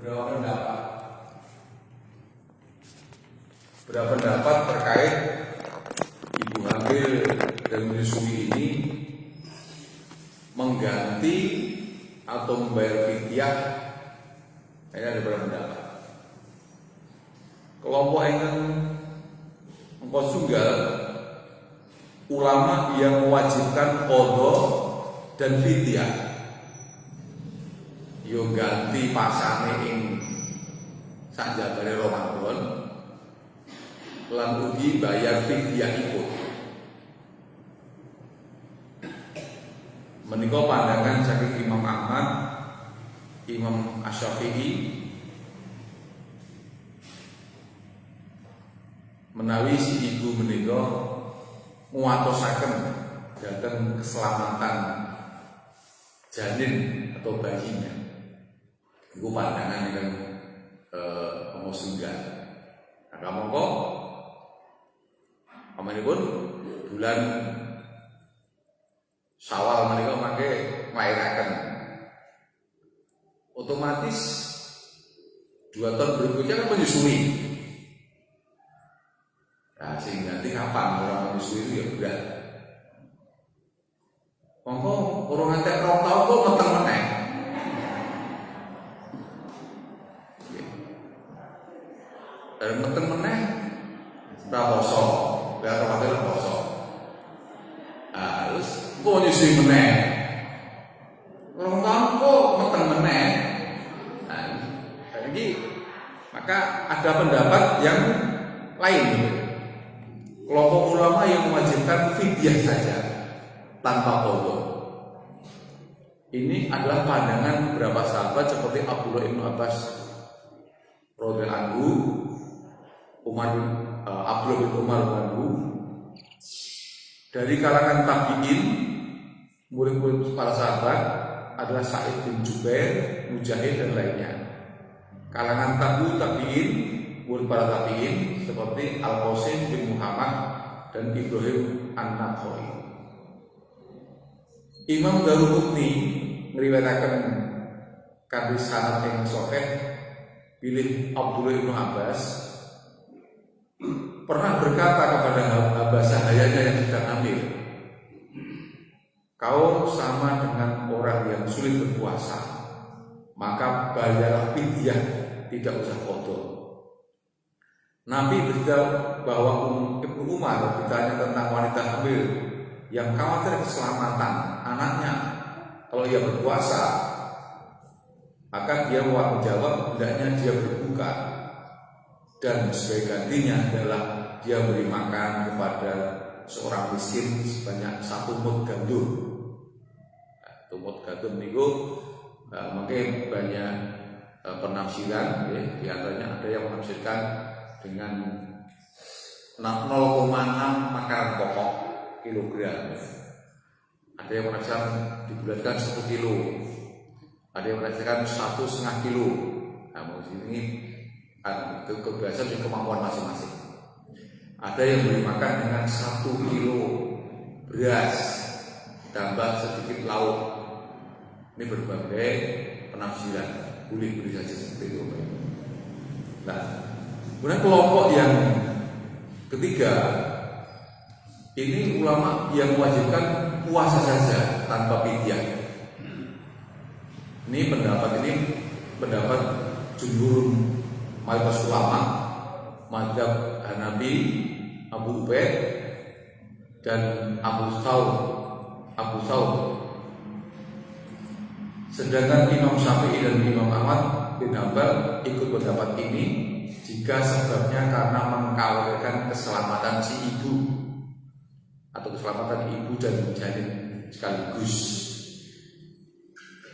berpendapat berpendapat terkait ibu hamil dan menyusui ini mengganti atau membayar fidyah. Ini ada berpendapat. Kelompok yang mengkonsunggal ulama yang mewajibkan qadha dan fidyah. Yo ganti pasane ing sakjabare Ramadan lan ugi bayar fidyah ikut. Menika pandangan saking Imam Ahmad, Imam Asy-Syafi'i, menawi si ibu menika nguwatosaken dhateng keselamatan janin atau bayinya. Iku pandangan yang mengusungkan. Nah, kamu kok amanipun bulan Syawal menika mangke nglairaken. Otomatis 2 tahun berikutnya kan menyusui. Nah, sehingga nanti kapan orang menyusui itu ya berat. Mongko orang ngantek 2 tahun kok meteng meneh. Dan meteng meneh ora poso, ora khawatir poso. Ah, terus kok nyusui meneh. Orang tahun kok meteng meneh. Nah, jadi maka ada pendapat yang lain. Kelompok ulama yang mewajibkan fidyah saja tanpa qadha. Ini adalah pandangan beberapa sahabat seperti Abdullah bin Abbas radhiyallahu anhu, Abdullah bin Umar radhiyallahu. Dari kalangan tabi'in, murid-murid para sahabat adalah Sa'id bin Jubair, Mujahid dan lainnya. Kalangan tabi'in, murid para tabi'in seperti Al-Qasim bin Muhammad dan Ibrahim An-Nakhai. Imam Daruqutni meriwayatkan hadis sanad yang sahih pilih Abdullah bin Abbas pernah berkata kepada hamba sahayanya yang sedang hamil, kau sama dengan orang yang sulit berpuasa, maka bayarlah fidyah, tidak usah qadha. Nabi beritahu bahwa Ibnu Umar ditanya tentang wanita hamil yang khawatir keselamatan anaknya kalau ia berpuasa, maka dia menjawab hendaknya dia berbuka dan sebagai gantinya adalah dia beri makan kepada seorang miskin sebanyak 1 mud gandum. 1 mud gandum itu mungkin banyak penafsiran, ya. Di antaranya ada yang menafsirkan dengan 0,6 makanan pokok kilogram. Ada yang menafsirkan dibulatkan 1 kilo, ada yang menafsirkan 1,5 kilo. Nah, ini itu kebiasaan dan kemampuan masing-masing. Ada yang beri makan dengan 1 kilo beras tambah sedikit lauk. Ini berbagai penafsiran, boleh saja seperti itu. Nah, kemudian kelompok yang ketiga, ini ulama yang mewajibkan puasa saja tanpa fidyah. Ini pendapat jumhur mayoritas ulama, mazhab Hanafi, Abu Ubaid dan Abu Thawr. Sedangkan Imam Syafi'i dan Imam Ahmad bin Hanbal ikut pendapat ini jika sebabnya karena mengkhawatirkan keselamatan si ibu atau keselamatan ibu dan janin sekaligus.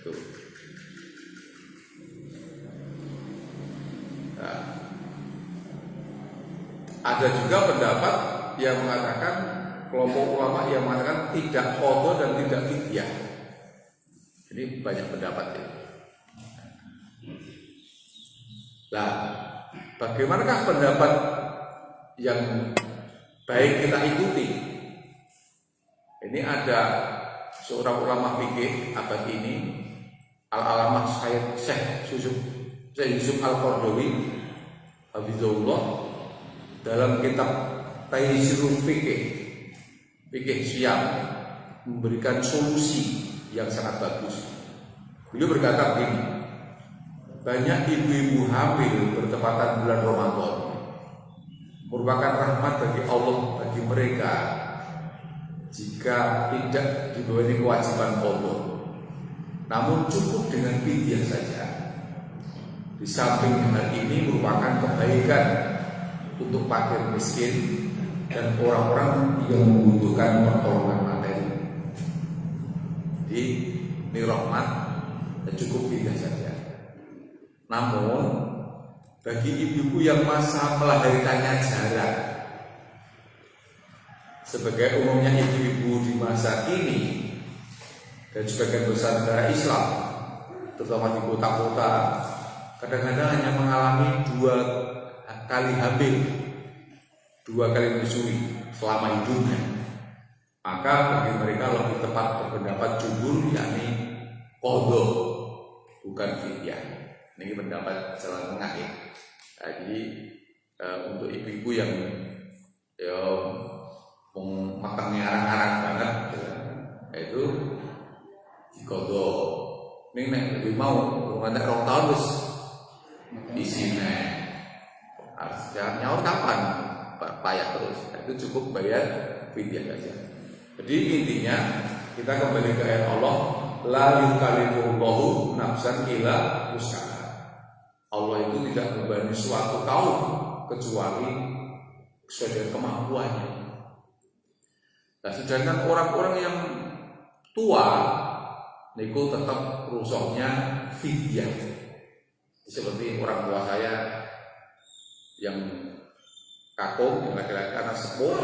Itu. Nah, ada juga pendapat yang mengatakan, kelompok ulama yang mengatakan tidak qadha dan tidak fidyah. Jadi banyak pendapat ya. Nah, bagaimanakah pendapat yang baik kita ikuti? Ini ada seorang ulama fikih abad ini Al-Alamah Syekh Yusuf Al-Qaradawi hafizahullah dalam kitab Taysirul Fikih Syam memberikan solusi yang sangat bagus. Beliau berkata begini, banyak ibu-ibu hamil bertepatan bulan Ramadan merupakan rahmat bagi Allah bagi mereka jika tidak dibebani kewajiban qadha. Namun cukup dengan fidyah saja. Di samping hal ini merupakan kebaikan untuk fakir miskin dan orang-orang yang membutuhkan pertolongan materi. Jadi ini rahmat dan cukup fidyah saja. Namun bagi ibu-ibu yang masa melahirkannya jarang, sebagai umumnya ibu-ibu di masa kini dan sebagian besar negara Islam, terutama di kota-kota, kadang-kadang hanya mengalami 2 kali hamil, 2 kali menyusui selama hidupnya. Maka bagi mereka lebih tepat berpendapat jumhur, yakni qadha, bukan fidyah. Ini pendapat jalan tengah ya. Jadi untuk ibu-ibu yang matangnya arang-arang banget, itu diqadha. Ini nek lebih mau ngantek 2 tahun wis isine. Harus nyaur kapan? Payah terus. Itu cukup bayar fidyah saja. Jadi intinya kita kembali ke ayat Allah, la yukallifullahu nafsan illa wus'aha. Allah itu tidak membebani suatu kaum kecuali sesuai dengan kemampuannya. Nah, sedangkan orang-orang yang tua niku tetap rusuknya fidyah. Seperti orang tua saya yang kakung, yang laki-laki anak sepuh,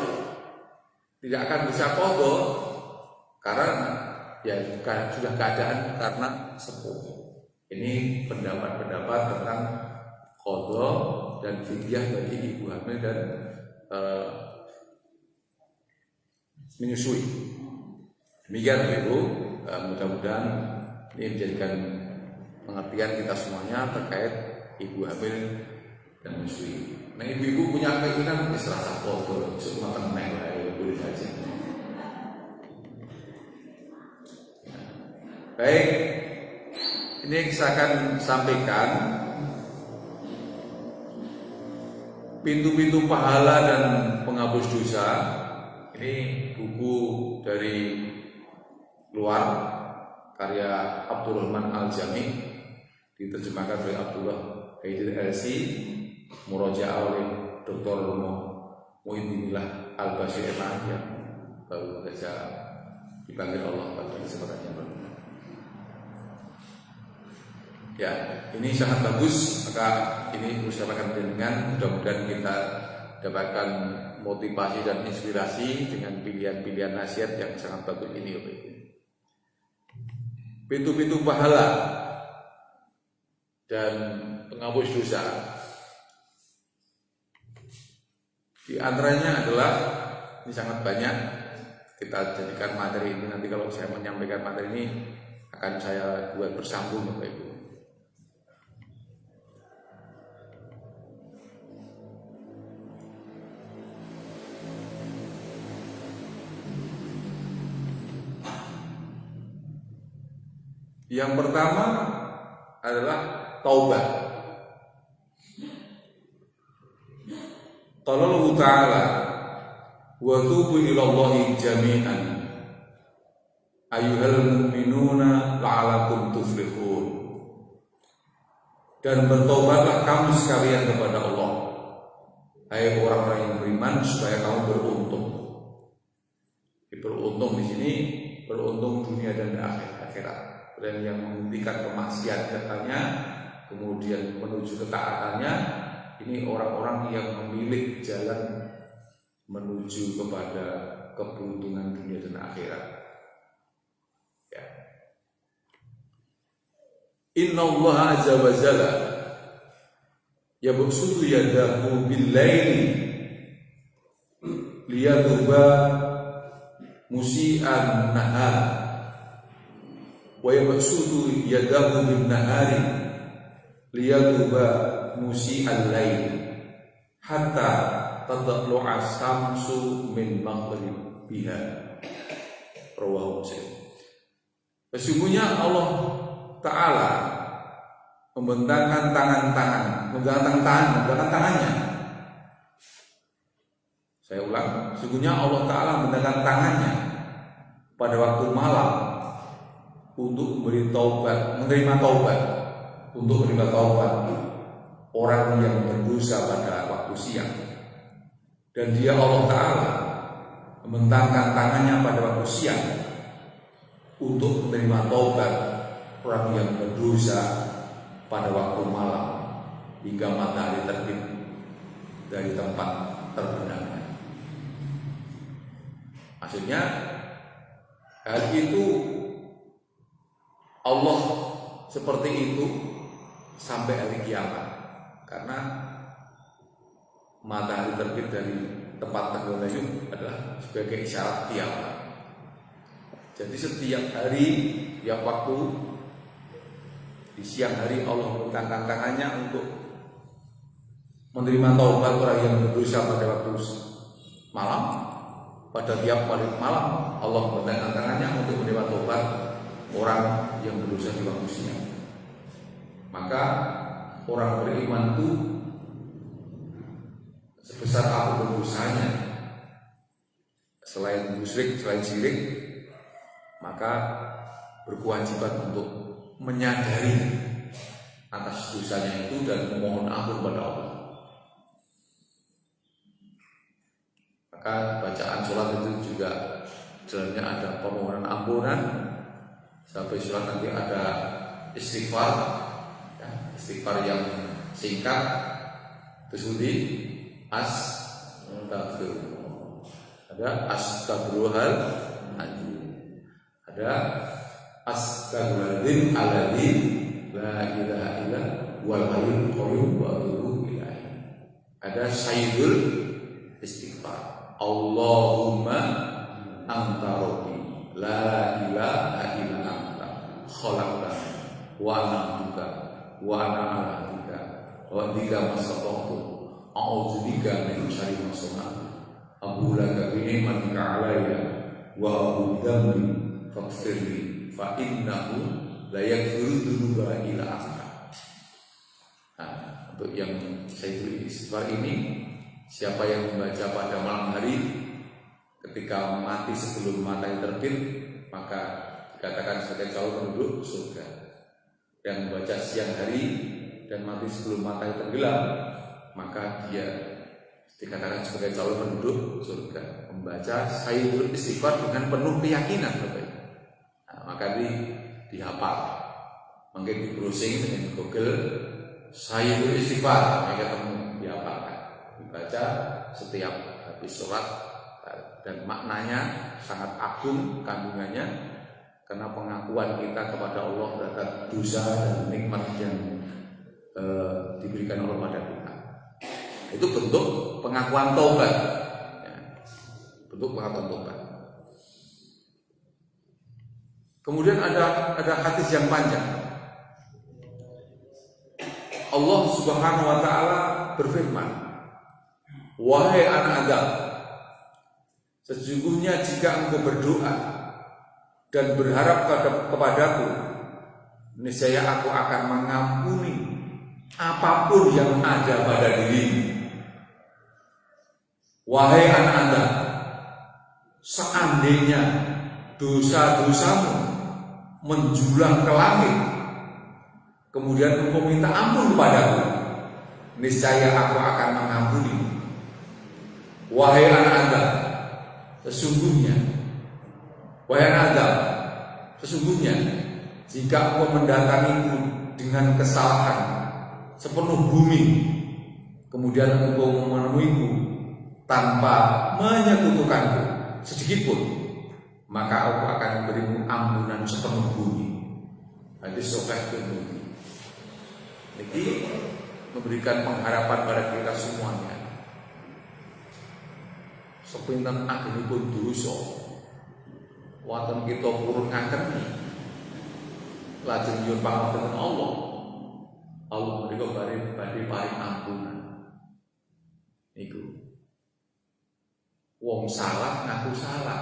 tidak akan bisa qadha karena ya sudah keadaan karena sepuh. Ini pendapat-pendapat tentang qadha dan fidyah bagi ibu hamil dan menyusui. Demikian Ibu, mudah-mudahan ini menjadikan pengertian kita semuanya terkait ibu hamil dan menyusui. Nah, ibu-ibu punya keinginan serasa qadha, semua tenang lah, ya boleh saja. Baik, ini saya akan sampaikan pintu-pintu pahala dan penghapus dosa. Ini buku dari luar karya Abdurrahman Al-Jami, diterjemahkan oleh Abdullah Haidir LC, murojaah oleh Dr. Muhyiddinillah Al-Bashir MA yang baru saja dipanggil Allah pada kesempatan yang baru. Ya, ini sangat bagus. Maka ini usahakan dengan mudah-mudahan kita dapatkan motivasi dan inspirasi dengan pilihan-pilihan nasihat yang sangat bagus ini. Pintu-pintu pahala dan penghapus dosa. Di antaranya adalah ini sangat banyak. Kita jadikan materi ini, nanti kalau saya menyampaikan materi ini akan saya buat bersambung, Bapak Ibu. Yang pertama adalah taubat. Qala Allah Ta'ala, wa tubu ilallahi jami'an ayyuhal mu'minuna la'alakum tuflihun. Dan bertobatlah kamu sekalian kepada Allah, hai orang-orang yang beriman, supaya kamu beruntung. Beruntung di sini beruntung dunia dan akhirat. Dan yang menghentikan kemaksiatannya kemudian menuju ketaatannya, ini orang-orang yang memilih jalan menuju kepada keberuntungan dunia dan akhirat. Ya. Inna Allah azza wa jalla yabsutu yadahu bil-laili liyatuba musi'an nahar wa yabsutu yadahu bin nahari liyatuba musi'al lail hatta tadlu'a samsu min maghribiha. Rawahu Muslim. Sesungguhnya Allah Ta'ala membentangkan tangannya. Saya ulang, sesungguhnya Allah Ta'ala membentangkan tangannya pada waktu malam untuk menerima taubat orang yang berdosa pada waktu siang. Dan dia Allah Ta'ala membentangkan tangannya pada waktu siang untuk menerima taubat orang yang berdosa pada waktu malam hingga matahari terbit dari tempat terbenamnya. Maksudnya hari itu Allah seperti itu sampai hari kiamat, karena matahari terbit dari tempat terbenamnya itu adalah sebagai isyarat kiamat. Jadi setiap hari, tiap waktu, di siang hari Allah membentangkan tangannya untuk menerima taubat orang yang berdosa pada waktu malam. Pada tiap malam Allah membentangkan tangannya untuk menerima taubat orang yang berdosa di waktu siang. Maka orang beriman itu sebesar apapun dosanya, selain musyrik, selain syirik, maka berkewajiban untuk menyadari atas dosanya itu dan memohon ampun pada Allah. Maka bacaan sholat itu juga jalannya ada permohonan ampunan, sampai sholat nanti ada istighfar, ya, istighfar yang singkat, tersebut ada astagfirullahaladzim, ada astagfirullahaladzim aladzim la ilaha illa wal hayyul qayyum wa atubu ilaihi, ada sayyidul istighfar, Allahumma anta rabbi la ilaha illa anta khalaqtani wa ana abduka wa ana ala ahdika wa bika mastata'tu a'udzubika min syarri ma sana'tu abu laka bi ni'matika 'alayya wa abu dzambi faghfirli fa innahu la yaghfiru dzunuba illa anta. Nah, untuk yang Sayyidul Istighfar ini, siapa yang membaca pada malam hari ketika mati sebelum matahari terbit, maka dikatakan sebagai calon penduduk surga. Yang membaca siang hari dan mati sebelum matahari tenggelam, maka dia dikatakan sebagai calon penduduk surga. Membaca Sayyidul Istighfar dengan penuh keyakinan, nah, maka dihafal. Mungkin di browsing dengan Google Sayyidul Istighfar, mereka ketemu, dihafalkan, dibaca setiap habis sholat, dan maknanya sangat agung kandungannya, karena pengakuan kita kepada Allah terhadap dosa dan nikmat yang diberikan Allah pada kita. Itu bentuk pengakuan taubat, ya, bentuk pengakuan taubat. Kemudian ada hadis yang panjang. Allah Subhanahu wa taala berfirman, "Wahai anak Adam, sesungguhnya jika engkau berdoa dan berharap kepadaku, niscaya aku akan mengampuni apapun yang ada pada dirimu." Wahai anak Adam, seandainya dosa-dosamu menjulang ke langit, kemudian engkau minta ampun kepadaku, niscaya aku akan mengampuni. Wahai anak Adam, sesungguhnya, wahai anak Adam, sesungguhnya jika engkau mendatangiku dengan kesalahan sepenuh bumi, kemudian engkau memenuhiku tanpa menyekutukanku sedikitpun, maka aku akan memberimu ampunan sepenuh bumi. Hadis Sahih Tirmidzi. Ini memberikan pengharapan pada kita semuanya. Sepinten agenipun dosa, wonten kita purun ngakeni, lajeng nyuwun pangapunten Allah. Allah menika badhe paring ampunan. Niku. Wong salah ngaku salah.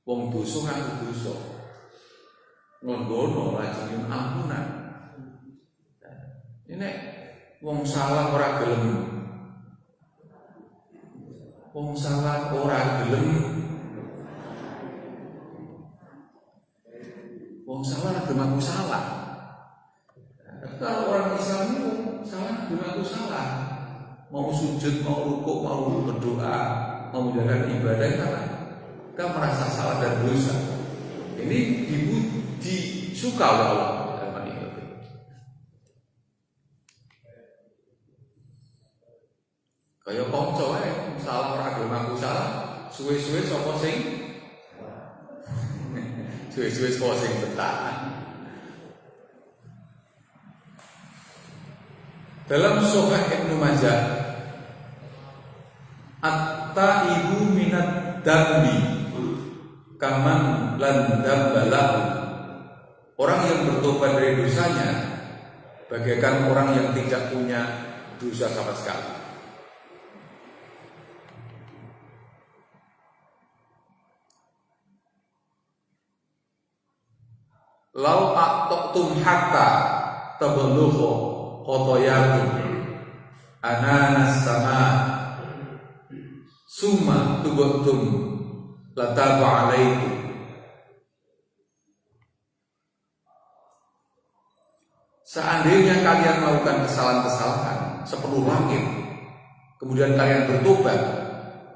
Wong dosa ngaku dosa. Ngono lajeng nyuwun ampunan. Ini wong salah ora gelem. Wong salah ora gelem. Wong salah gelem aku salah. Kalau orang Islam itu salah gelem aku salah. Mau sujud, mau rukuk, mau berdoa, mau menjalankan ibadah kita merasa salah dan dosa. Ini disuka oleh Allah. Kaya kanca wae, salah ora gelem aku salah, suwe-suwe sapa sing suwe-suwe sapa sing bertahan. Dalam Sahih Ibnu Majah, at-taibu minad dambi kaman lan dambalahu. Orang yang bertobat dari dosanya bagaikan orang yang tidak punya dosa sama sekali. Lau aqtum hatta tablughu khotoyakum ananas sama summa tubtum lataba alaikum. Seandainya kalian melakukan kesalahan-kesalahan sepenuh langit, kemudian kalian bertobat,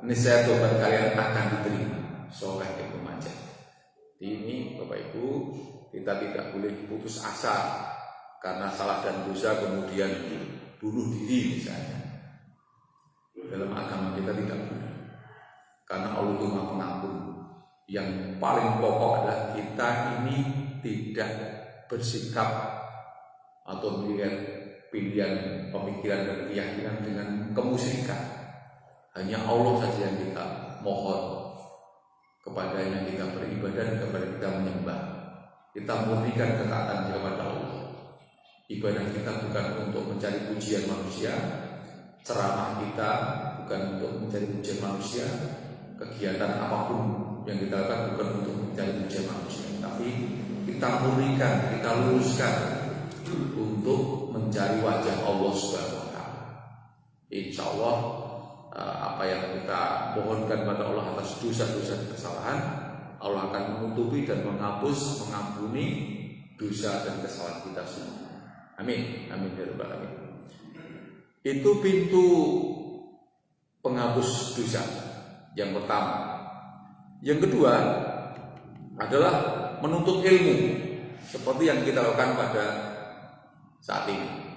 niscaya tobat kalian akan diterima. Sahih Ibnu Majah. Ini Bapak Ibu, kita tidak boleh putus asa karena salah dan dosa kemudian bunuh diri misalnya. Dalam agama kita tidak boleh, karena Allah itu Maha Pengampun. Yang paling pokok adalah kita ini tidak bersikap atau melihat pilihan pemikiran dan keyakinan dengan kemusyrikan. Hanya Allah saja yang kita mohon kepadanya, kita beribadah, kepada kita menyembah. Kita murnikan ketaatan kepada Allah. Ibadah kita bukan untuk mencari pujian manusia, ceramah kita bukan untuk mencari pujian manusia, kegiatan apapun yang kita lakukan bukan untuk mencari pujian manusia, tapi kita murnikan, kita luruskan untuk mencari wajah Allah Subhanahu wa Ta'ala. Insya Allah apa yang kita mohonkan pada Allah atas dosa-dosa dan kesalahan, Allah akan menutupi dan menghapus, mengampuni dosa dan kesalahan kita semua. Amin, amin ya rabbal alamin. Itu pintu penghapus dosa yang pertama. Yang kedua adalah menuntut ilmu, seperti yang kita lakukan pada saat ini.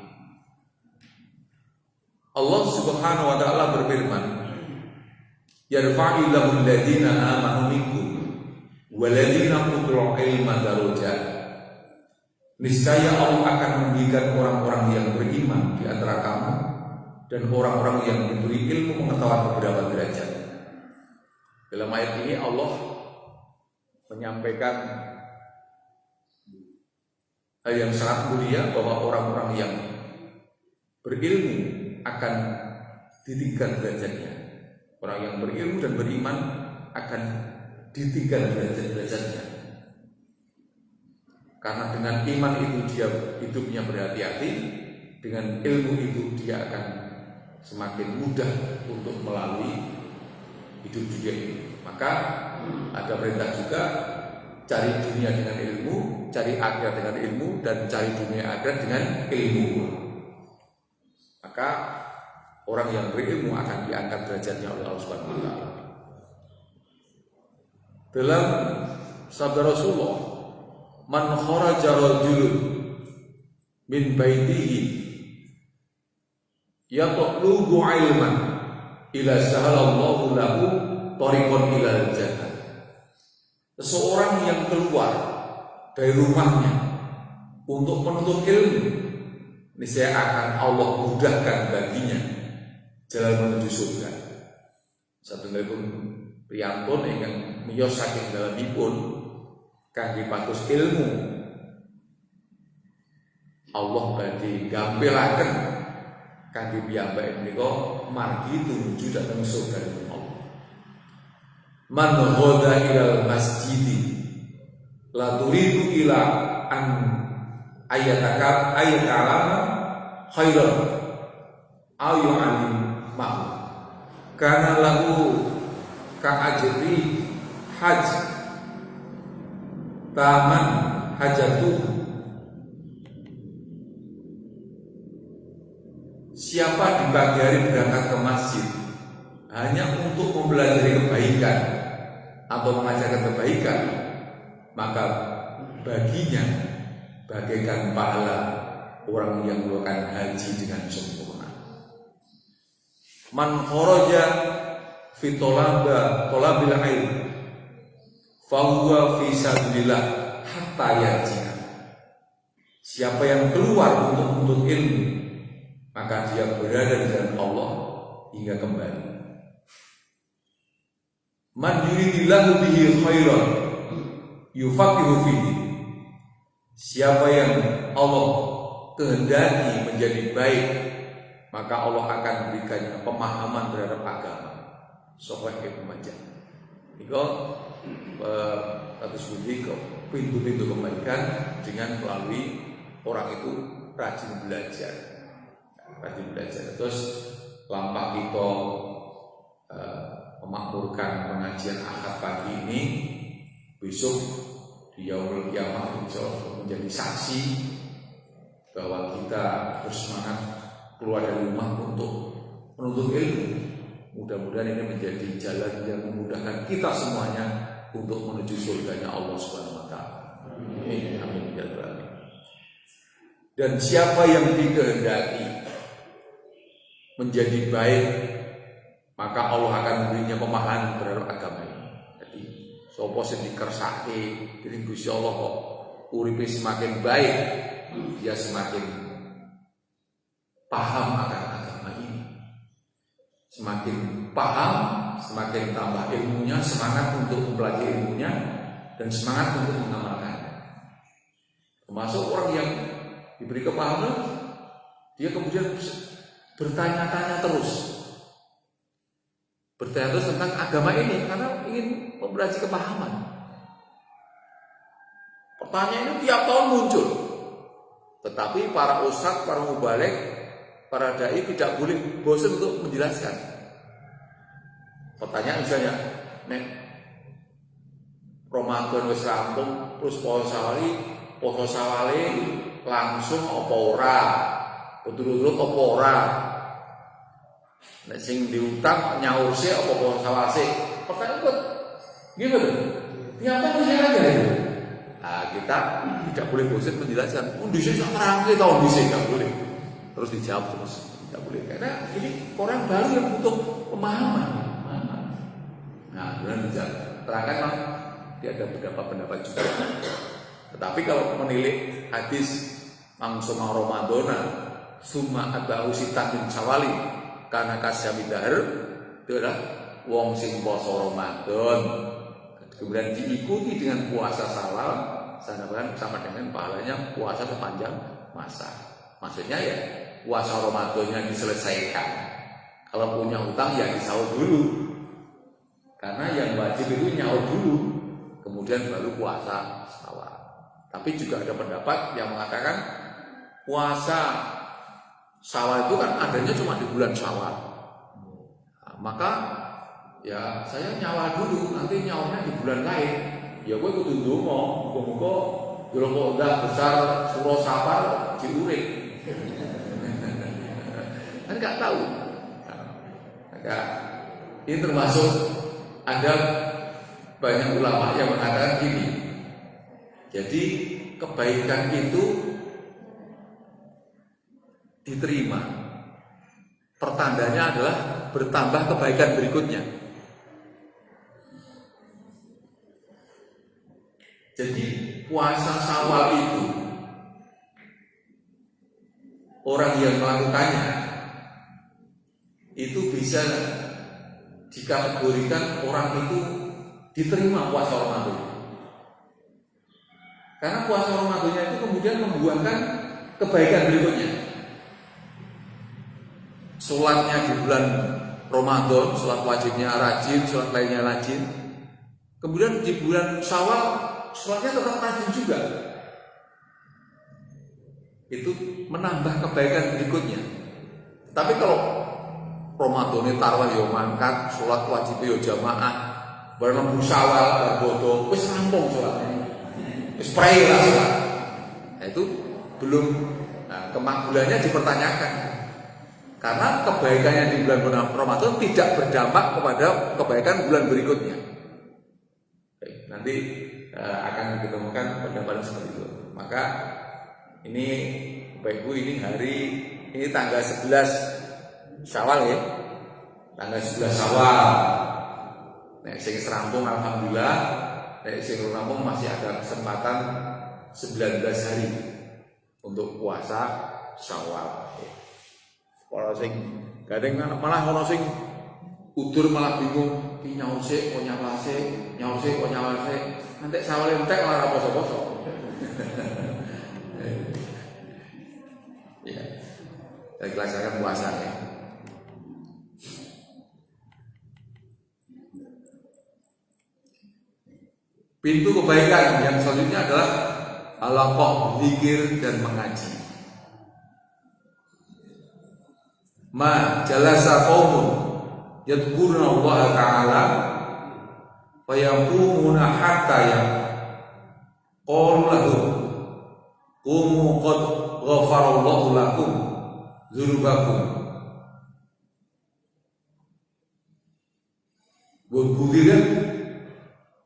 Allah Subhanahu wa Ta'ala berfirman, yarfa'illahu alladhina amanu minkum waladina utul ilma darajat. Niscaya Allah akan meninggikan orang-orang yang beriman di antara kamu dan orang-orang yang diberi ilmu pengetahuan beberapa derajat. Dalam ayat ini Allah menyampaikan hal yang sangat mulia, bahwa orang-orang yang berilmu akan ditinggikan derajatnya. Orang yang berilmu dan beriman akan ditinggikan derajat-derajatnya. Karena dengan iman itu dia hidupnya berhati-hati, dengan ilmu itu dia akan semakin mudah untuk melalui hidup dunia ini. Maka ada perintah juga, cari dunia dengan ilmu, cari akhirat dengan ilmu, dan cari dunia akhirat dengan ilmu. Maka orang yang berilmu akan diangkat derajatnya oleh Allah Subhanahu wa Ta'ala. Dalam sabda Rasulullah, man kharaja rajulun min baitihi yatlubu ilman ila sahalallahu lahu tariqan ilal jannah. Seseorang yang keluar dari rumahnya untuk menuntut ilmu, niscaya akan Allah mudahkan baginya jalan menuju surga. Satunggalipun priyantun ingkang miyos saking dalemipun kangge pados ilmu Allah badhe gampelaken kangge piyambake menika margi tumuju dhateng surga Allah. Man ghada ilal masjidi la turidu ila an ayatalama khairan aw yu'alim ma'hu kana lahu ka ajri haj taman hajatu. Siapa di pagi hari berangkat ke masjid hanya untuk mempelajari kebaikan atau mengajarkan kebaikan, maka baginya bagaikan pahala orang yang melakukan haji dengan sempurna. Man kharaja fi talabil ilm fa huwa fi sabilillah hatta yarji'a. Siapa yang keluar untuk menuntut ilmu, maka dia berada di jalan Allah hingga kembali. Man yuridillahu bihi khairan yufaqihu fihi. Siapa yang Allah kehendaki menjadi baik, maka Allah akan memberikannya pemahaman terhadap agama. Sahih Ibnu Majah. Iko atas budi pintu-pintu kebaikan dengan melalui orang itu rajin belajar. Terus lampak kita memakmurkan pengajian akad pagi ini, besok di yaumul qiyamah menjadi saksi bahwa kita bersemangat keluar dari rumah untuk menuntut ilmu. Mudah-mudahan ini menjadi jalan yang memudahkan kita semuanya untuk menuju surganya Allah Subhanahu wa taala. Amin. Amin ya rabbal alamin. Dan siapa yang dikehendaki menjadi baik, maka Allah akan memberinya pemahaman terhadap agama ini. Jadi sapa sing dikersake dening Gusti Allah kok uripe semakin baik, dia semakin paham akan agama ini. Semakin paham, semakin tambah ilmunya, semangat untuk mempelajari ilmunya dan semangat untuk mengamalkannya. Termasuk orang yang diberi kepahaman, dia kemudian bertanya-tanya terus tentang agama ini karena ingin mempelajari kepahaman. Pertanyaan itu tiap tahun muncul, tetapi para ustadz, para mubalik, para dai tidak boleh bosan untuk menjelaskan. Pertanyaan misalnya, nek Ramadan wis rampung, terus poso sawali langsung apa ora? Betul-betul apa ora? Nek sing diutang nyaur sih apa sawase? Pertanyaan kok gimana? Tiap tahun saya aja itu. Nah, kita tidak boleh bosan menjelaskan. Dhisik sak terangke tahun dhisik enggak boleh. Terus dijawab terus enggak boleh karena ini orang baru yang butuh pemahaman. Nah, kemudian terangkan memang dia ada beberapa pendapat juga. Tetapi kalau menilik hadis mangsuma Ramadana summa atba'u sitatin sawali karena kasyami dahar itu adalah wong sing poso Ramadan kemudian diikuti dengan puasa Syawal sama dengan pahalanya puasa sepanjang masa. Maksudnya ya puasa Ramadannya diselesaikan. Kalau punya hutang ya disaur dulu. Karena yang wajib itu nyaur dulu, kemudian baru puasa Syawal. Tapi juga ada pendapat yang mengatakan puasa Syawal itu kan adanya cuma di bulan Syawal. Nah, maka ya saya nyawa dulu, nanti nyawanya di bulan lain. Ya gue kudu ndonga, muga-muga Dzulqa'dah besar Suro Safar diurip. Kan enggak tahu. Nah, ini termasuk ada banyak ulama yang mengatakan gini. Jadi kebaikan itu diterima. Pertandanya adalah bertambah kebaikan berikutnya. Jadi puasa Syawal itu orang yang melakukannya itu bisa dikategorikan orang itu diterima puasa Ramadan. Karena puasa Ramadannya itu kemudian membuahkan kebaikan berikutnya. Sholatnya di bulan Ramadan, sholat wajibnya rajin, sholat lainnya rajin. Kemudian di bulan Syawal, sholatnya tetap rajin juga. Itu menambah kebaikan berikutnya. Tapi kalau Ramadan ini taruh yo mangkat, sholat wajib yo jamaah, bareng Syawal, barbodo, wis rampung sholatnya, wis pray lah sholat. Nah, itu belum, kemakbulannya dipertanyakan. Karena kebaikannya di bulan Ramadan tidak berdampak kepada kebaikan bulan berikutnya. Nanti akan ditemukan pendapat seperti itu. Maka ini Bapak Ibu, ini tanggal 11 Syawal ya. Tanggal 11 Syawal. Nek sing rampung alhamdulillah, nek sing rampung masih ada kesempatan 19 hari untuk puasa Syawal. Kalau sing kadang malah ono sing udur malah bingung, ki nyaur sik kok nyawase, nyaur sik kok nyawase. Nanti Syawal entek ora poso-poso. Ya. Saya laksanakan puasa ya. Pintu kebaikan yang selanjutnya adalah halaqah, zikir dan mengaji. Ma jalasa qaumun yadhkuruna Allah Ta'ala fa yaqumuna hatta yaqulu lahum qumu qad ghafarallahu lakum dzunubakum wa budirat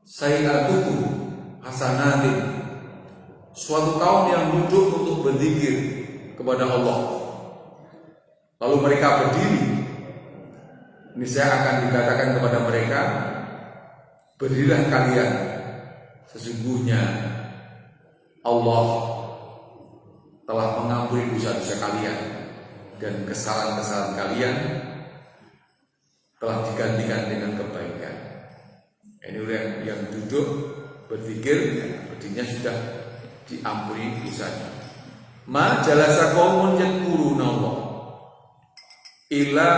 sayyatukum hasanatin. Suatu kaum yang duduk untuk berzikir kepada Allah, lalu mereka berdiri, niscaya akan dikatakan kepada mereka, berdirilah kalian, sesungguhnya Allah telah mengampuni dosa-dosa kalian dan kesalahan-kesalahan kalian telah digantikan dengan kebaikan. Ini yang duduk berzikir, berdirinya sudah diampuni dosanya. Ma jalasa qaumun yadhkuruna Allah ila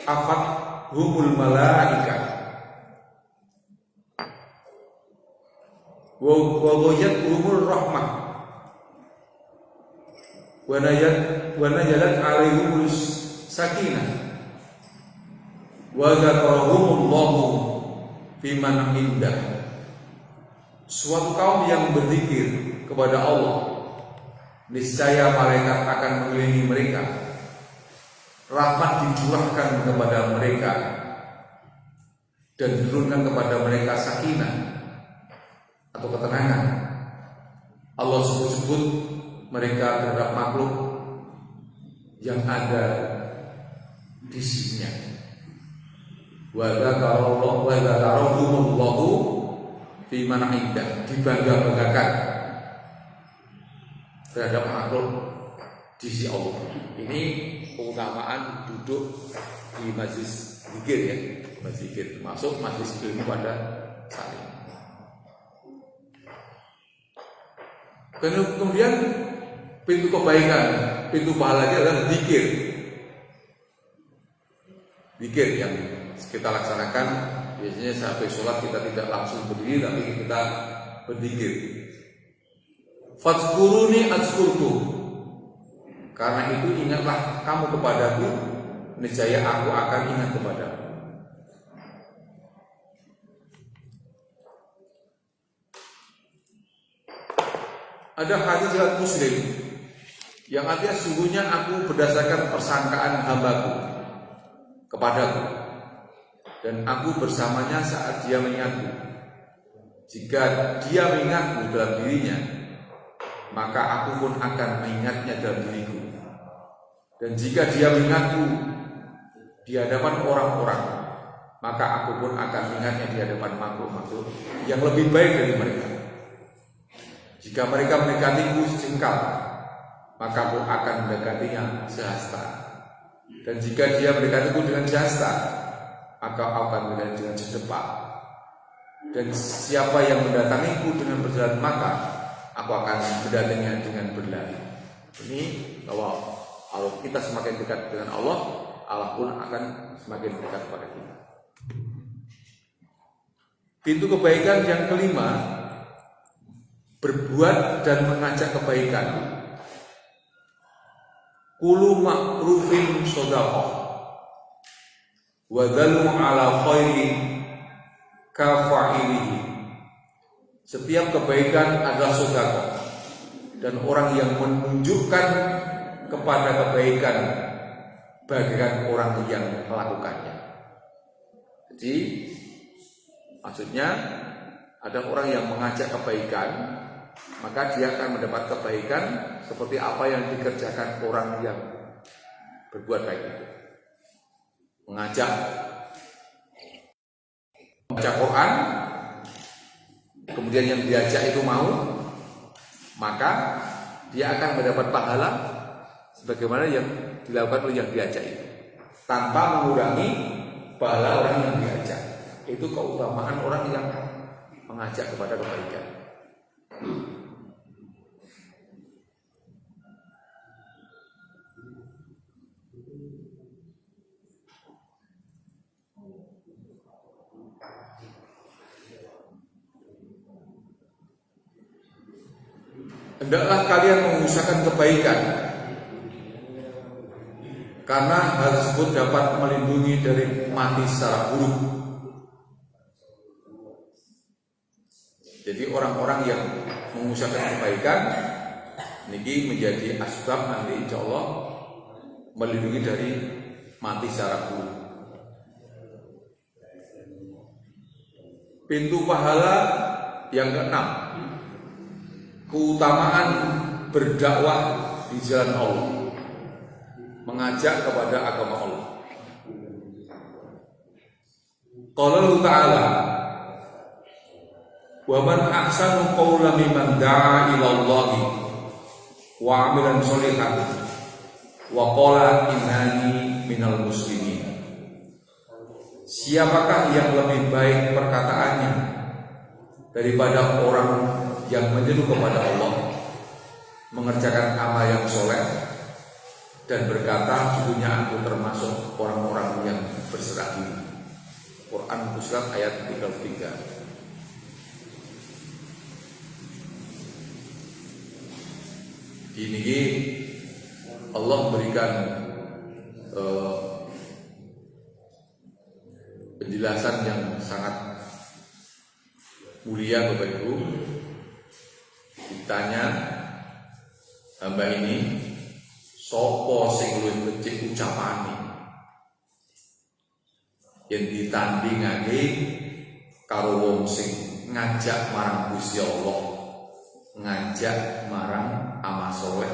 afat humul malaika wa wajat humul rahmah wa najalat alaihumul sakinah wa dzakarahumullahu fiman indah. Suatu kaum yang berzikir kepada Allah, niscaya malaikat akan mengelilingi mereka, rahmat dicurahkan kepada mereka, dan diturunkan kepada mereka sakinah atau ketenangan. Allah sebut-sebut mereka terhadap makhluk yang ada di sisinya. Wa dzakarahumullahu fi man indah, dibangga-banggakan terhadap makhluk di sisi Allah. Ini keutamaan duduk di majlis zikir ya, majlis zikir masuk majlis ilmu pada saat ini. Kemudian pintu kebaikan, pintu pahalanya adalah zikir. Zikir yang kita laksanakan biasanya sampai sholat kita tidak langsung berdiri, tapi kita berzikir. Fadzkuruni adzkurkum, karena itu ingatlah kamu kepadaku, niscaya aku akan ingat kepadamu. Ada hadis riwayat Muslim yang artinya sungguhnya aku berdasarkan persangkaan hambaku kepadaku, dan aku bersamanya saat dia mengingatku. Jika dia mengingatku dalam dirinya, maka aku pun akan mengingatnya dalam diriku. Dan jika dia mengingatku di hadapan orang-orang, maka aku pun akan mengingatnya di hadapan makhluk-makhluk yang lebih baik dari mereka. Jika mereka mendekatiku sejengkal, maka aku akan mendekatinya sehasta. Dan jika dia mendekatiku dengan sehasta, maka aku akan mendekatinya dengan sedepak. Dan siapa yang mendatangiku dengan berjalan, maka aku akan mendatanginya dengan berlari. Ini bahwa kalau kita semakin dekat dengan Allah, Allah pun akan semakin dekat kepada kita. Pintu kebaikan yang kelima, berbuat dan mengajak kebaikan. Kulu ma'rufin shadaqah wa dalu ala khairin kafa'ilihi. Setiap kebaikan adalah sedekah, dan orang yang menunjukkan kepada kebaikan bagaikan orang yang melakukannya. Jadi maksudnya ada orang yang mengajak kebaikan, maka dia akan mendapat kebaikan seperti apa yang dikerjakan orang yang berbuat baik itu. Mengajak membaca Quran, kemudian yang diajak itu mau, maka dia akan mendapat pahala sebagaimana yang dilakukan oleh yang diajak itu, tanpa mengurangi pahala orang yang diajak. Itu keutamaan orang yang mengajak kepada kebaikan. Hendaklah kalian mengusahakan kebaikan, karena hal tersebut dapat melindungi dari mati secara buruk. Jadi orang-orang yang mengusahakan kebaikan ini menjadi asbab nanti insya Allah melindungi dari mati secara buruk. Pintu pahala yang keenam, keutamaan berdakwah di jalan Allah, mengajak kepada agama Allah. Qala Allah Ta'ala, wa man ahsanu qawlan mimman da'a ila Allah wa 'amilan sholihan wa qala innani minal muslimin. Siapakah yang lebih baik perkataannya daripada orang yang menyeru kepada Allah, mengerjakan amal yang soleh, dan berkata, sesungguhnya aku termasuk orang-orang yang berserah diri. Quran Fussilat ayat 33. Ini Allah memberikan penjelasan yang sangat mulia Bapak Ibu. Ditanya hamba ini, sopo sing luwih becik ucapane yen ditandingake karo wong sing ngajak marang Gusti Allah, ngajak marang amal saleh,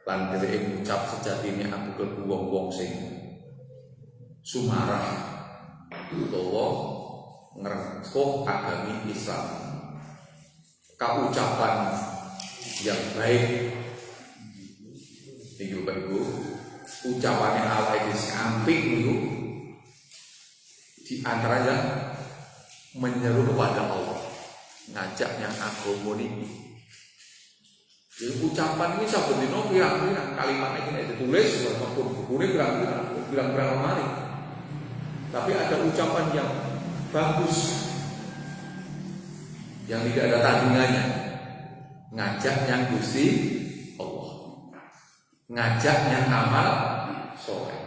lan dheweke ngucap sejatine aku klebu wong-wong sing sumarah utawa ngrengkuh agami Islam. Kaucapan yang baik niku Bapak Ibu, ucapane awake dhewe apik niku di antaranya menyeru kepada Allah, ngajaknya agama niki. Jadi ucapan ini saben dina pirang-pirang kalimat iki ditulis maupun bukune pirang-pirang lemari. Tapi ada ucapan yang bagus yang tidak ada tandingannya, ngajaknya Gusti Allah, ngajaknya amal soleh.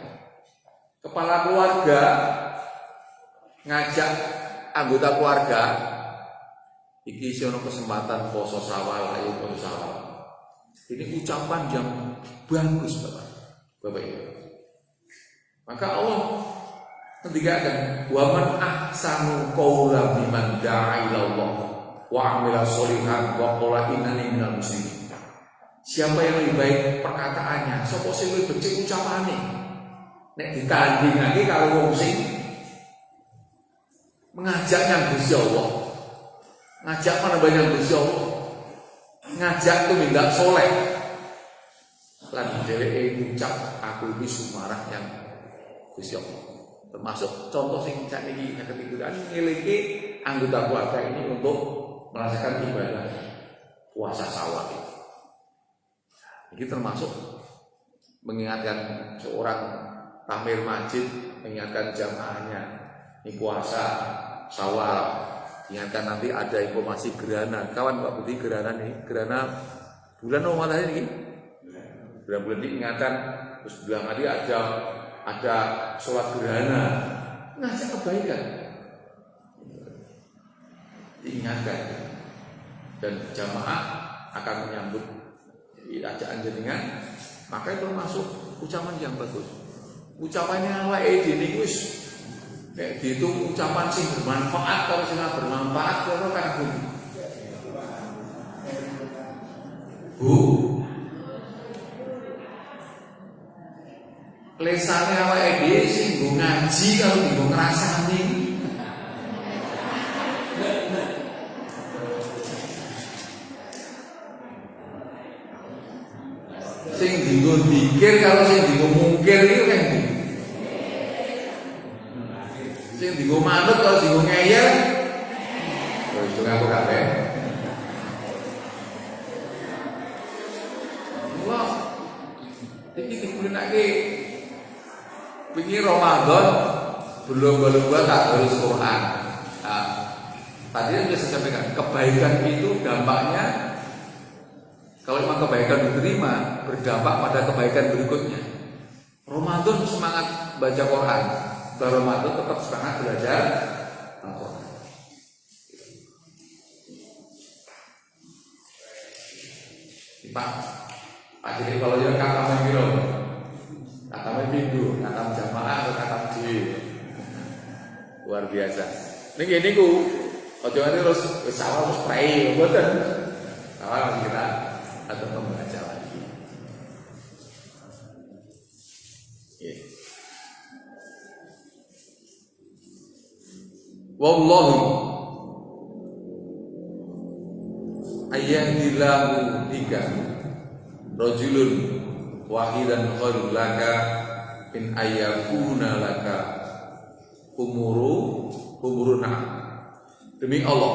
Kepala keluarga ngajak anggota keluarga, iki ono kesempatan poso sawal, ayo poso sawal. Ini ucapan yang bagus Bapak Ibu. Maka Allah ketigakan, wa man ahsanu qawlan mimman da'a ila Allah wa 'amila sholihan wa qala innani minal muslimin. Siapa yang lebih baik perkataannya, sapa sing luwih becik ucapane, nek ditandingake karo wong sing mengajak nang Gusti Allah, ngajak manembah Gusti Allah, ngajak tumindak soleh, lan dheweke ngucap aku iki sumarah yang Gusti Allah. Termasuk contoh sing sakniki ketika ngelingi anggota keluarga ini untuk merasakan ibadah puasa sawal. Ini termasuk mengingatkan seorang takmir masjid, mengingatkan jamaahnya. Ini puasa, Syawal. Ingatkan nanti ada informasi gerhana. Kawan Pak Budi, gerhana nih, gerhana bulan Ramadan ini. Bulan ini ingatkan, terus bilang tadi ada sholat gerhana. Ngajak kebaikan. Diingatkan. Dan jamaah akan menyambut ajakan jenengan. Maka itu masuk ucapan yang bagus. Ucapannya awake dhewe wis nek itu ucapan sing bermanfaat kalau sing bermanfaat kalau kan Bu lesane awake dhewe sing nggo ngaji kalau nggo ngrasani sing nggo dikir kalau sing nggo mungkir itu kan sing digo manut kalau digo ngeyel wis dong aku kabeh. Wah. Iki digunaake wingi Ramadan belum tak terus Quran. Nah, tadi sudah saya sampaikan, kebaikan itu dampaknya kalau memang kebaikan diterima berdampak pada kebaikan berikutnya. Ramadan semangat baca Quran. Ramadan tetap semangat belajar Al-Quran. Pak jadi kalau dia kata mengiro, kata minggu, kata jamaah atau kata di luar biasa. Ini ku, ojo ini terus sawah terus pray, betul. Sawah kita atau membaca lagi. Wallahu ayyahdillahu bika rajulun wahidan khairul laka min ayyakuna laka umuruna. Demi Allah,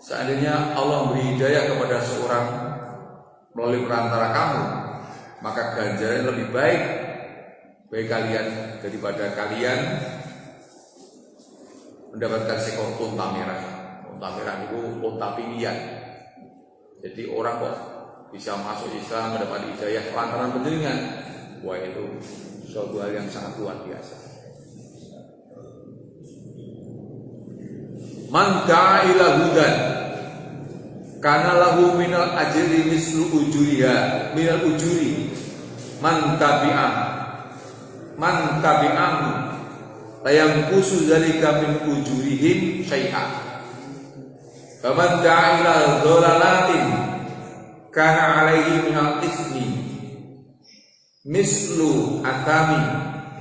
seandainya Allah memberi hidayah kepada seorang melalui perantara kamu, maka ganjaran lebih baik bagi kalian daripada kalian mendapatkan seekor unta merah. Unta merah itu unta pilihan. Jadi orang kok bisa masuk Islam, mendapat hidayah lantaran penjenengan. Wah, itu suatu hal yang sangat luar biasa. Man da'a ila hudan kana lahu minal ajri mislu ujuriha minal ujuri man tabi'ahu layang kusu zalika min ujurihim syai'an. Faman da'a ila dhalalatin kana alaihi minal ismi mislu athami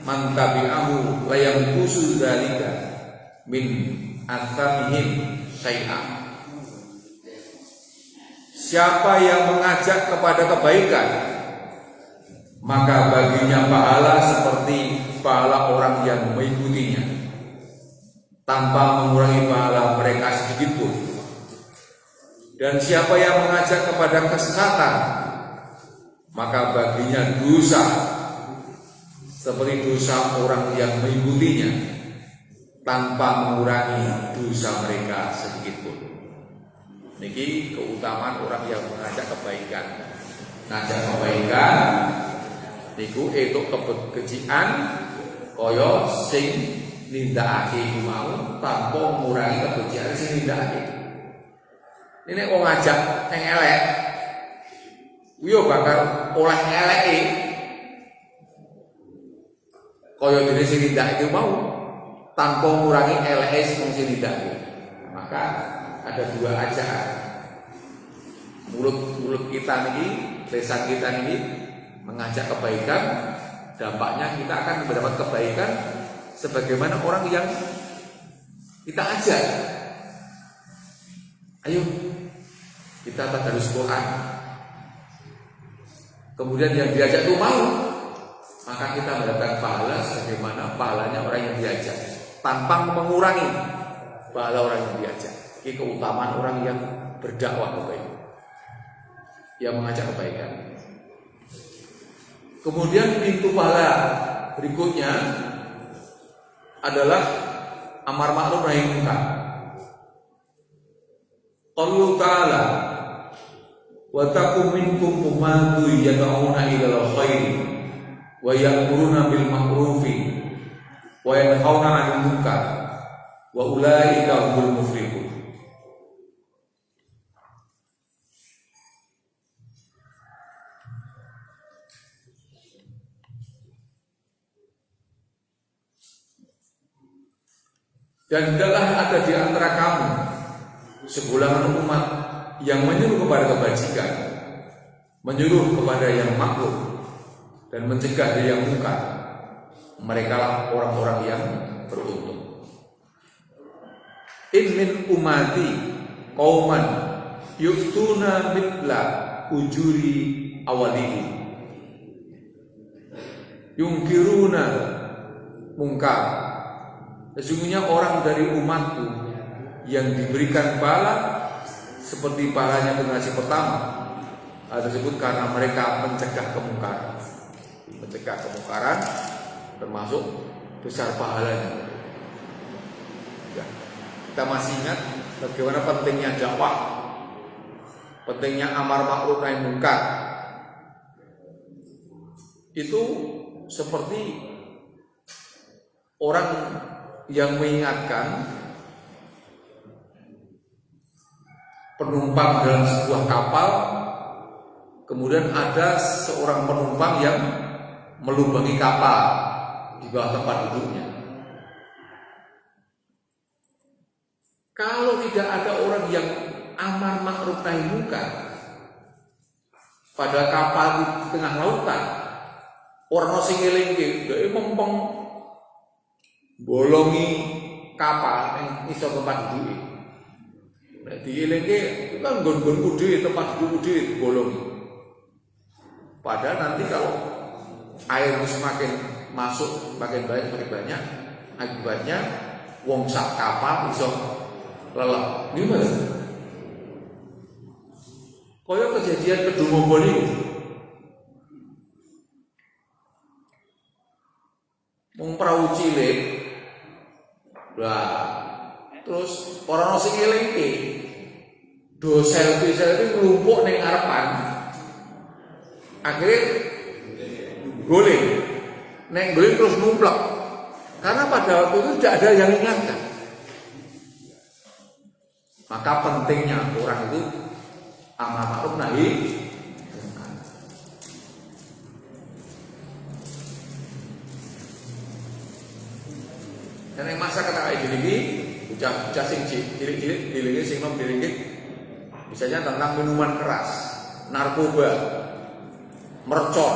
man tabi'ahu layang kusu zalika min athamihim syai'an. Siapa yang mengajak kepada kebaikan, maka baginya pahala seperti pahala orang yang mengikutinya tanpa mengurangi pahala mereka sedikit pun. Dan siapa yang mengajak kepada kesesatan, maka baginya dosa seperti dosa orang yang mengikutinya tanpa mengurangi dosa mereka sedikit pun. Niki keutamaan orang yang mengajak kebaikan. Ngajak kebaikan niku itu kebekejian kaya sing nindakake iku mau tanpa ngurangi kebencian sing nindakake. Ini wong ngajak yang elek, yo bakal oleh eleke kaya dene sing nindakake mau tanpa ngurangi eleke sing nindakake. Maka ada dua ajakan. Mulut kita niki, lisan kita niki mengajak kebaikan, dampaknya kita akan mendapat kebaikan sebagaimana orang yang kita ajak. Ayo kita tadarus Quran. Kemudian yang diajak itu mau, maka kita mendapatkan pahala sebagaimana pahalanya orang yang diajak, tanpa mengurangi pahala orang yang diajak. Ini keutamaan orang yang berdakwah kebaikan, yang mengajak kebaikan. Kemudian pintu pahala berikutnya adalah amar ma'ruf nahi munkar. Qaulu ta'ala wa takum minkum ummatu yad'una ilal khairi wa ya'muruna bil ma'rufi wa yanhauna 'anil munkar wa ulaika humul muflihun. Dan hendaklah ada di antara kamu segolongan umat yang menyuruh kepada kebajikan, menyuruh kepada yang makruh, dan mencegah dari yang munkar. Mereka lah orang-orang yang beruntung. In min umati qauman yuftuna mitla ujuri awalihi yungkiruna munkar. Sesungguhnya orang dari umatku yang diberikan pahala seperti pahalanya generasi pertama tersebut karena mereka mencegah kemungkaran. Mencegah kemungkaran termasuk besar pahalanya. Ya. Kita masih ingat bagaimana pentingnya dakwah, pentingnya amar ma'ruf nahi munkar. Itu seperti orang yang mengingatkan penumpang dalam sebuah kapal, kemudian ada seorang penumpang yang melubangi kapal di bawah tempat duduknya. Kalau tidak ada orang yang amar ma'ruf nahi munkar pada kapal di tengah lautan, orang sing ngelingke dhek mempeng bolongi kapal yang iso tempat duduke. Nek dielingke kan nggon-nggonku dhewe tempat dudukku dhewe bolongi. Padahal nanti kalau air semakin masuk makin banyak, akibatnya wong sak kapal iso lelep. Gimana? Kaya kejadian Kedumombo niku. Wong perahu cilik. Lah, terus orang sing ngelingke do selfie nglumpuk ning ngarepan. Akhirnya guling. Nek guling terus numplek. Karena pada waktu itu tidak ada yang ingatkan. Maka pentingnya orang itu amar ma'ruf nahi munkar. Dan yang masa kata kayak gini, bocah sing cilik-cilik dilingi sing nom dilingi, misalnya tentang minuman keras, narkoba, mercon.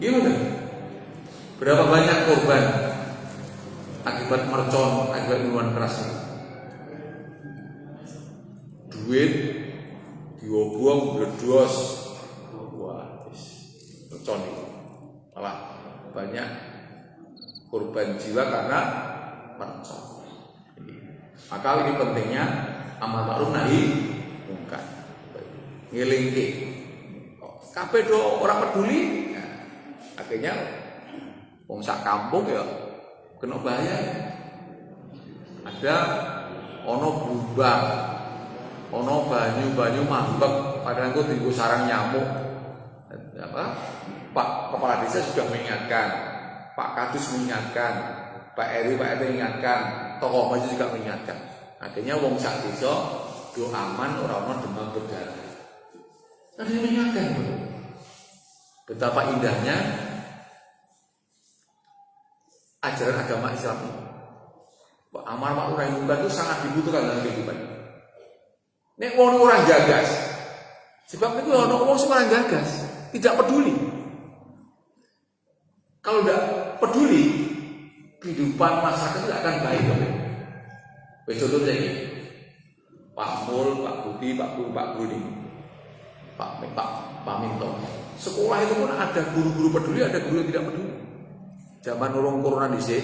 Gimana? Berapa banyak korban akibat mercon, akibat minuman keras ini? Duit diobong bledos, wah, mercon itu malah banyak korban jiwa karena mercon. Maka ini pentingnya amar ma'ruf nahi munkar. Ngelingke. Kabeh do orang peduli. Nah, akhirnya wong sak kampung ya kena bahaya. Ada ono blubang, ono banyu mambek, padahal itu tinggu sarang nyamuk. Pak Kepala Desa sudah mengingatkan, Pak Kadus mengingatkan, Pak RW mengingatkan, tokoh maju juga mengingatkan. Akhirnya wong sak desa do aman ora demam berdarah. Tadi mengingatkan betapa indahnya ajaran agama Islam ini. Amar ma'ruf nahi munkar itu sangat dibutuhkan dalam kehidupan. Nek wong orang gagas, sebab itu ono wong orang gagas, tidak peduli. Kalau tidak peduli, kehidupan masyarakat tidak akan baik. Contohnya ini, Pak Mul, Pak Budi, Pak Guru, Pak Guru, Pak Minto. Sekolah itu pun ada guru-guru peduli, ada guru yang tidak peduli. Zaman urung corona dhisik,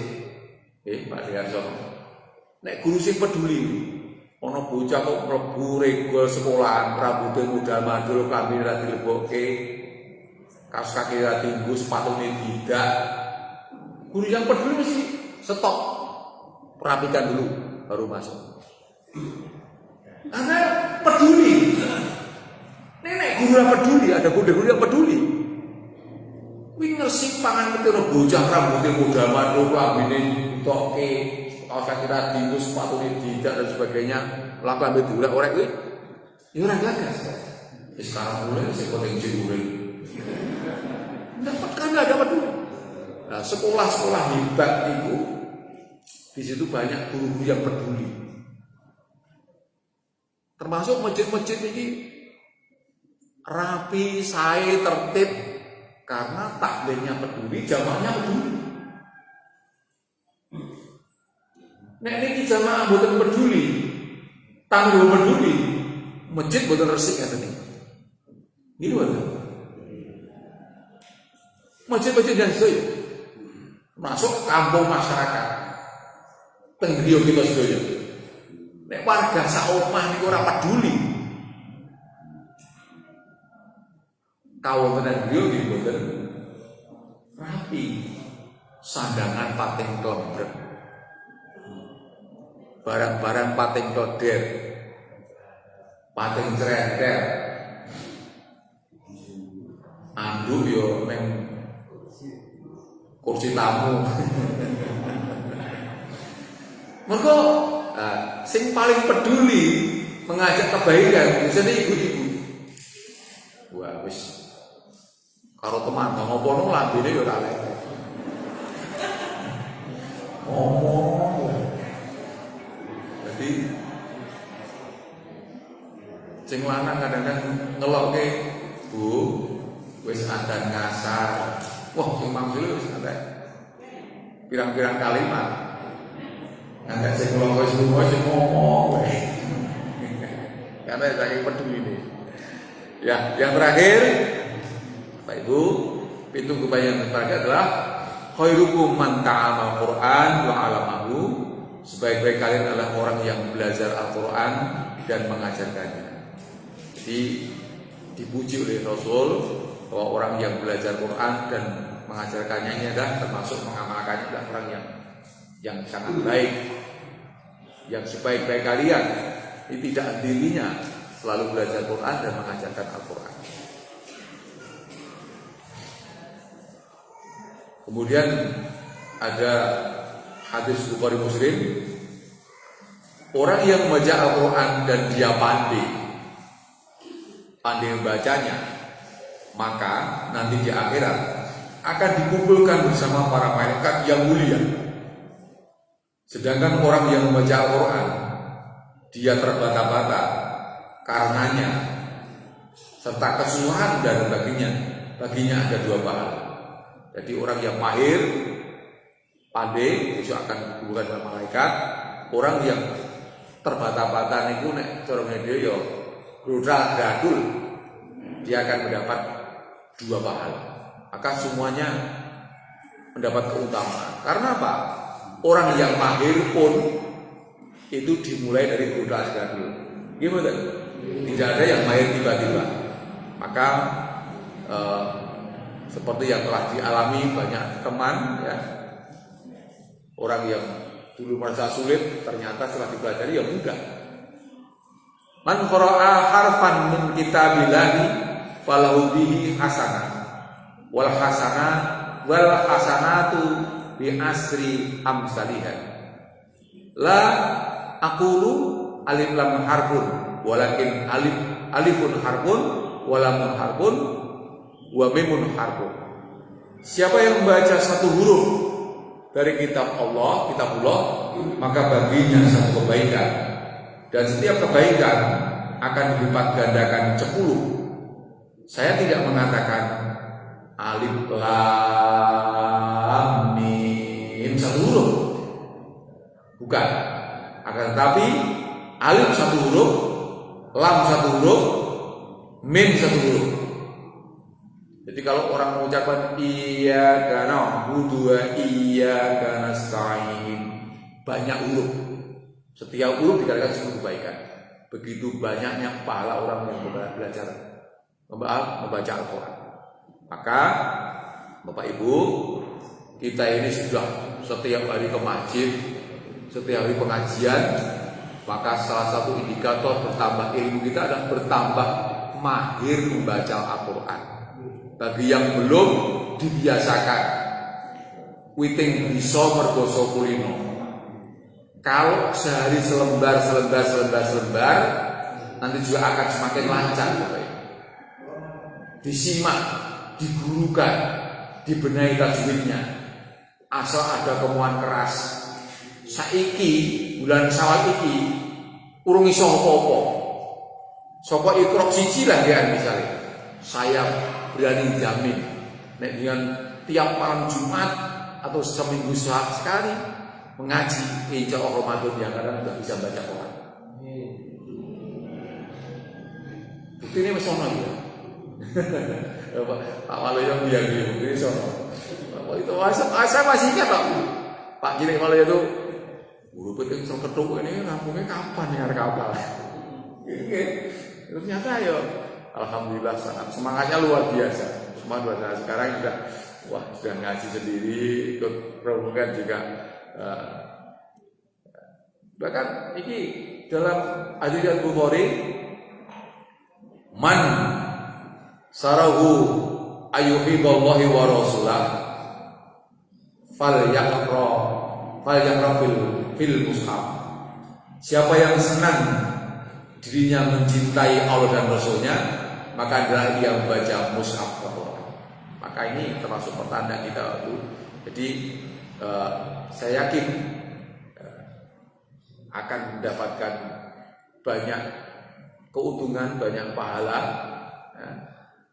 Pak Diarso. Nek guru sing peduli, ana bocah kok mlebu regol sekolahan, rambutnya muda mandul, kambing ra dilebokke. kaos kaki tinggu, sepatu ini tidak. Guru yang peduli mesti stop, rapikan dulu baru masuk. Karena peduli. Nenek guru yang peduli, ada guru yang peduli. Wih ngersik pangan ketero bocah rambutnya muda madu, lambene toke, kaos kaki tinggu, sepatu ini tidak dan sebagainya. Lakukan betul orang itu, ya orang gagas. Sekarang mulai saya potensi urip. Dapat kan ada peduli. Nah, sekolah-sekolah hebat itu di situ banyak guru yang peduli. Termasuk masjid-masjid ini rapi, sae, tertib karena takbirnya peduli, jamaahnya peduli. Nek niki jamaah mboten peduli, tangguh peduli, masjid mboten resik ngaten iki. Gitu kan? Masjid-masjid yang sedaya masuk kampung masyarakat. Tenggriyo kita sedaya. Nek warga sak omah niku ora peduli. Kawontenan griya nggih mboten rapi. Sandangan pating klombrek. Barang-barang pating kloder. Pating cerenter. Anduk yo neng kursi tamu. Mergo sing paling peduli mengajak kebaikan biasanya ibu-ibu. Wah wis karo teman ngopo lambene yo ora lek. Ngomong. Jadi sing lanang kadang-kadang ngelokke, Bu, wis adzan ngasar. Wah, sing mangsul wis sampai pirang-pirang kalimat. Nek sing ngelokke semua sing ngomong. Karena saking peduli ini. Ya, yang terakhir Pak Ibu, pintu kebaikan terakhir adalah khairukum man ta'amal Quran wa 'allamahu. Sebaik-baik kalian adalah orang yang belajar Al-Quran dan mengajarkannya. Jadi dipuji oleh Rasul bahwa orang yang belajar Quran dan mengajarkannya ini adalah termasuk mengamalkannya adalah orang yang sangat baik, yang sebaik-baik kalian. Ini tidak dirinya selalu belajar Quran dan mengajarkan Al-Quran. Kemudian ada hadis Bukhari Muslim, orang yang membaca Al-Quran dan dia pandai membacanya, maka nanti di akhirat akan dikumpulkan bersama para malaikat yang mulia. Sedangkan orang yang membaca Al-Quran dia terbata-bata karenanya serta kesusahan dan baginya ada dua pahala. Jadi orang yang mahir pandai itu akan dikumpulkan dengan malaikat. Orang yang terbata-bata niku nek cara dia yo rudal gadul, dia akan mendapat dua pahala. Maka semuanya mendapat keutamaan. Karena apa? Orang yang mahir pun itu dimulai dari rudal gadul. Gimana? Tidak ada yang mahir tiba-tiba. Maka seperti yang telah dialami banyak teman ya, orang yang dulu merasa sulit ternyata setelah dipelajari ya mudah. Man qara'a harfan min kitabillahi falahu bihi hasanah wal hasanatu bi asri amsalihah. La aqulu alif lam harfun walakin alifun harfun wa lamun harfun wa mimun harfun. Siapa yang membaca satu huruf dari kitab Allah, maka baginya satu kebaikan, dan setiap kebaikan akan dilipat gandakan 10. Saya tidak mengatakan alif lam mim satu huruf, bukan, akan tetapi alif satu huruf, lam satu huruf, mim satu huruf. Jadi kalau orang mengucapkan iyyaka na'budu wa iyyaka nasta'in, banyak huruf. Setiap huruf dikatakan 10 kebaikan. Begitu banyaknya pahala orang yang belajar membaca Al-Quran. Maka Bapak Ibu, kita ini sudah setiap hari ke masjid, setiap hari pengajian, maka salah satu indikator bertambah ilmu kita adalah bertambah mahir membaca Al-Quran. Bagi yang belum, dibiasakan witing bisa mergoso kulino. Kalau sehari selembar, nanti juga akan semakin lancar. Disimak, digurukan, dibenahi tajwidnya. Asal ada kemauan keras. Saiki bulan Syawal iki urung iso apa-apa. Sapa Iqra siji lah ya misalnya. Saya berani jamin nek dengan tiap malam Jumat atau seminggu sekali mengaji insya Allah Ramadan yang kadang sudah bisa baca Quran. Bukti ini mesono ya. Pak Waluyo yang bilang bukti ini sono. Itu saya masih ingat Pak Cilik Waluyo itu guru penting sang ketuk ini rampungnya kapan ya kapal. Ternyata ya alhamdulillah sangat semangatnya luar biasa. Semangat luar biasa. Sekarang sudah ngaji sendiri, ikut rombongan juga. Bahkan ini dalam hadis Bukhari, man sarahu ayyuhiballahi wa rasulah falyaqra fil mushaf. Siapa yang senang dirinya mencintai Allah dan Rasulnya, maka adalah dia membaca mushaf Al-Quran. Maka ini termasuk pertanda kita itu. Jadi saya yakin akan mendapatkan banyak keuntungan, banyak pahala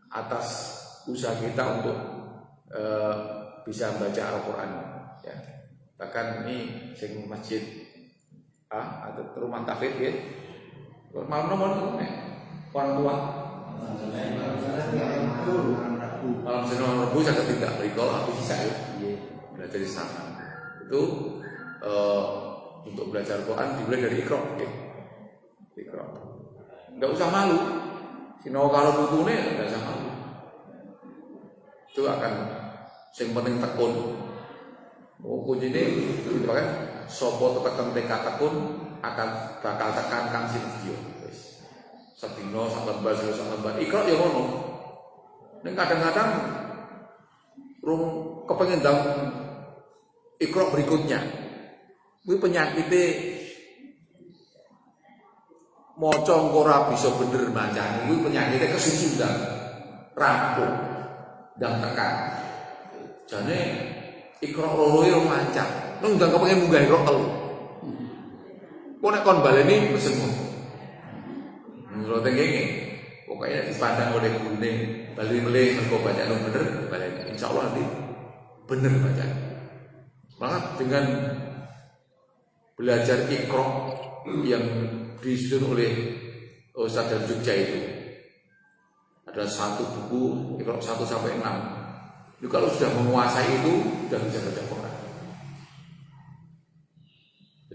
atas usaha kita untuk bisa membaca Al-Quran. Ya. Bahkan ini sing masjid atau rumah tafid ya. Malam nomor orang tua. Malam Senin Rabu saya tidak berikol aku bisa ya. Belajar di sana. Itu untuk belajar Quran dimulai dari Iqra. Iqra. Enggak usah malu. Sino kalau putune enggak usah malu. Itu akan yang penting tekun. Kuncine itu kan sapa tekan tekad tekun akan bakal tekan kang video. Wis. Sedina sak lembar Iqra ya ngono. Ning kadang-kadang rung kepengin ndang Iqra berikutnya. Kuwi penyakite maca ora bisa bener macane. Kuwi penyakite kesusu ndang rampung ndang tekan. Jane Iqra loro yo lancar. Nang ndang kepengin munggah Iqra telu. Kok nek kon baleni pesenmu. Menurut ngene, pokoknya dipandang oleh gurune bali melih mergo bacaan bener baleni. Insyaallah nanti bener bacaan. Malah dengan belajar Iqra yang disusun oleh Ustaz dari Jogja itu. Ada satu buku Iqra 1 sampai 6. Itu kalau sudah menguasai itu sudah bisa baca Quran.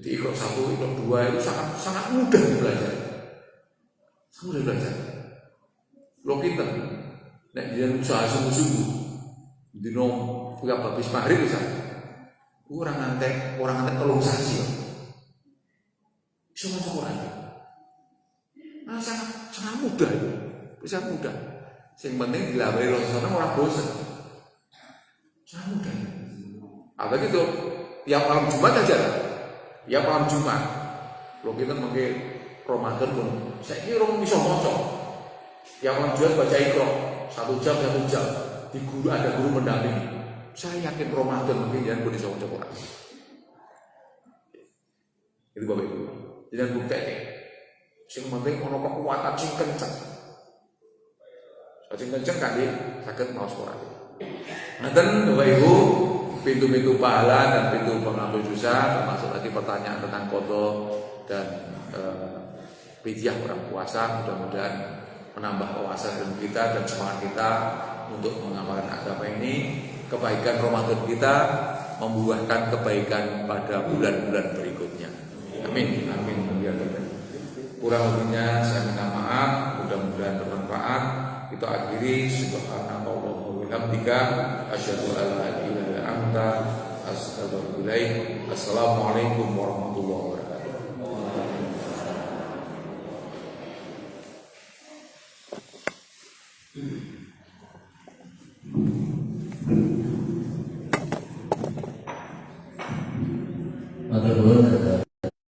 Jadi Iqra 1, Iqra 2 itu sangat mudah belajar. Sangat mudah belajar. Lo kita nek dia usaha sungguh-sungguh dino kuwi habis maghrib bisa. Orang ngantek telung sasi. Bisa baca Quran. Nah, sangat mudah itu. Bisa mudah. Yang penting dilabari Rasulullah orang bosan. Sangat mudah. Apalagi itu tiap malam Jumat aja. Tiap malam Jumat. Kalau kita pakai Ramadan pun, saya kira orang bisa maca. Tiap malam Jumat baca Iqra 1 jam. Di guru ada guru mendampingi. Saya yakin Ramadan mungkin jangan bisa baca Quran. Itu Bapak Ibu. Jangan bukti. Sing penting ono kekuatan sing kenceng. Sing kenceng kan dia saged maos Quran. Nanten Bapak Ibu, pintu-pintu pahala dan pintu pengambil dosa, termasuk tadi pertanyaan tentang foto dan fidyah orang puasa, mudah-mudahan menambah wawasan ilmu kita dan semangat kita untuk mengamalkan agama ini. Kebaikan Ramadan kita membuahkan kebaikan pada bulan-bulan berikutnya. Amin. Amin. Kurang lebihnya saya minta maaf. Mudah-mudahan bermanfaat. Kita akhiri subhanallah. bihamdika asyhadu an la ilaha illa anta astaghfiruka. Assalamualaikum warahmatullahi wabarakatuh. Matur nuwun